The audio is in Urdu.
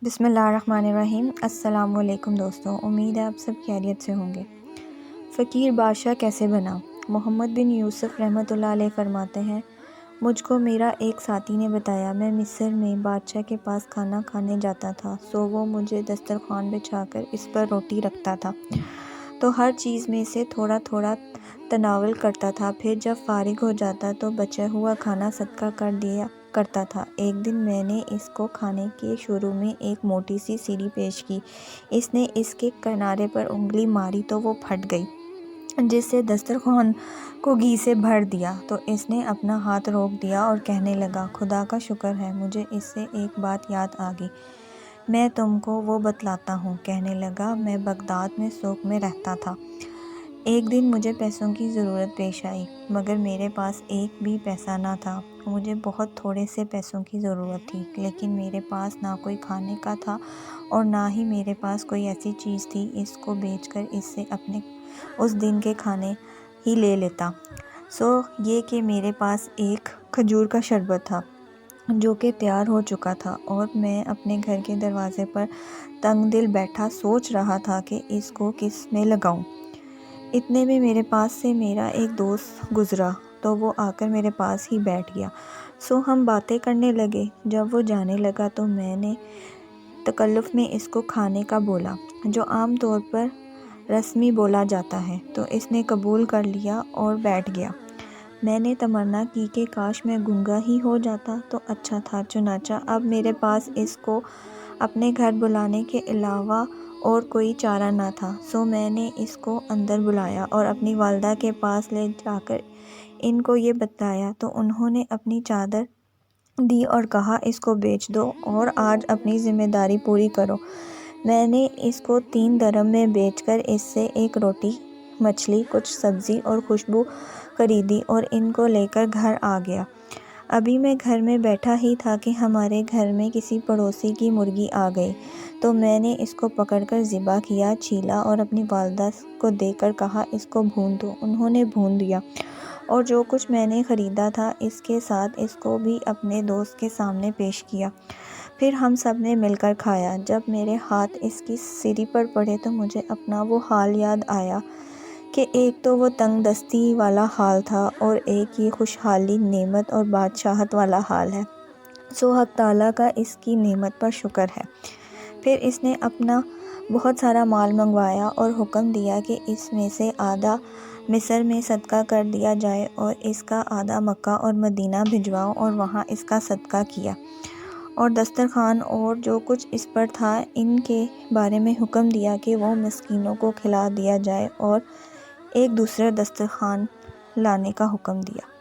بسم اللہ الرحمن الرحیم۔ السلام علیکم دوستوں، امید ہے آپ سب خیریت سے ہوں گے۔ فقیر بادشاہ کیسے بنا؟ محمد بن یوسف رحمۃ اللہ علیہ فرماتے ہیں، مجھ کو میرا ایک ساتھی نے بتایا، میں مصر میں بادشاہ کے پاس کھانا کھانے جاتا تھا، سو وہ مجھے دسترخوان بچھا کر اس پر روٹی رکھتا تھا تو ہر چیز میں سے تھوڑا تھوڑا تناول کرتا تھا، پھر جب فارغ ہو جاتا تو بچا ہوا کھانا صدقہ کر دیا کرتا تھا۔ ایک دن میں نے اس کو کھانے کے شروع میں ایک موٹی سی سیڑھی پیش کی، اس نے اس کے کنارے پر انگلی ماری تو وہ پھٹ گئی، جس سے دسترخوان کو گھی سے بھر دیا۔ تو اس نے اپنا ہاتھ روک دیا اور کہنے لگا، خدا کا شکر ہے، مجھے اس سے ایک بات یاد آ گئی، میں تم کو وہ بتلاتا ہوں۔ کہنے لگا، میں بغداد میں سوق میں رہتا تھا، ایک دن مجھے پیسوں کی ضرورت پیش آئی، مگر میرے پاس ایک بھی پیسہ نہ تھا، مجھے بہت تھوڑے سے پیسوں کی ضرورت تھی، لیکن میرے پاس نہ کوئی کھانے کا تھا اور نہ ہی میرے پاس کوئی ایسی چیز تھی، اس کو بیچ کر اس سے اپنے اس دن کے کھانے ہی لے لیتا۔ سو یہ کہ میرے پاس ایک کھجور کا شربت تھا جو کہ تیار ہو چکا تھا، اور میں اپنے گھر کے دروازے پر تنگ دل بیٹھا سوچ رہا تھا کہ اس کو کس میں لگاؤں۔ اتنے میں میرے پاس سے میرا ایک دوست گزرا تو وہ آ کر میرے پاس ہی بیٹھ گیا، سو ہم باتیں کرنے لگے۔ جب وہ جانے لگا تو میں نے تکلف میں اس کو کھانے کا بولا، جو عام طور پر رسمی بولا جاتا ہے، تو اس نے قبول کر لیا اور بیٹھ گیا۔ میں نے تمنا کی کہ کاش میں گونگا ہی ہو جاتا تو اچھا تھا، چنانچہ اب میرے پاس اس کو اپنے گھر بلانے کے علاوہ اور کوئی چارہ نہ تھا، سو میں نے اس کو اندر بلایا اور اپنی والدہ کے پاس لے جا کر ان کو یہ بتلایا، تو انہوں نے اپنی چادر دی اور کہا، اس کو بیچ دو اور آج اپنی ذمہ داری پوری کرو۔ میں نے اس کو 3 درہم میں بیچ کر اس سے ایک روٹی، مچھلی، کچھ سبزی اور خوشبو خریدی اور ان کو لے کر گھر آ گیا۔ ابھی میں گھر میں بیٹھا ہی تھا کہ ہمارے گھر میں کسی پڑوسی کی مرغی آ گئی، تو میں نے اس کو پکڑ کر ذبح کیا، چھیلا اور اپنی والدہ کو دے کر کہا، اس کو بھون دو۔ انہوں نے بھون دیا اور جو کچھ میں نے خریدا تھا اس کے ساتھ اس کو بھی اپنے دوست کے سامنے پیش کیا، پھر ہم سب نے مل کر کھایا۔ جب میرے ہاتھ اس کی سیڑھی پر پڑے تو مجھے اپنا وہ حال یاد آیا کہ ایک تو وہ تنگ دستی والا حال تھا اور ایک یہ خوشحالی، نعمت اور بادشاہت والا حال ہے، سو حق تعالیٰ کا اس کی نعمت پر شکر ہے۔ پھر اس نے اپنا بہت سارا مال منگوایا اور حکم دیا کہ اس میں سے آدھا مصر میں صدقہ کر دیا جائے اور اس کا آدھا مکہ اور مدینہ بھجواؤ، اور وہاں اس کا صدقہ کیا، اور دسترخوان اور جو کچھ اس پر تھا ان کے بارے میں حکم دیا کہ وہ مسکینوں کو کھلا دیا جائے، اور ایک دوسرا دسترخوان لانے کا حکم دیا۔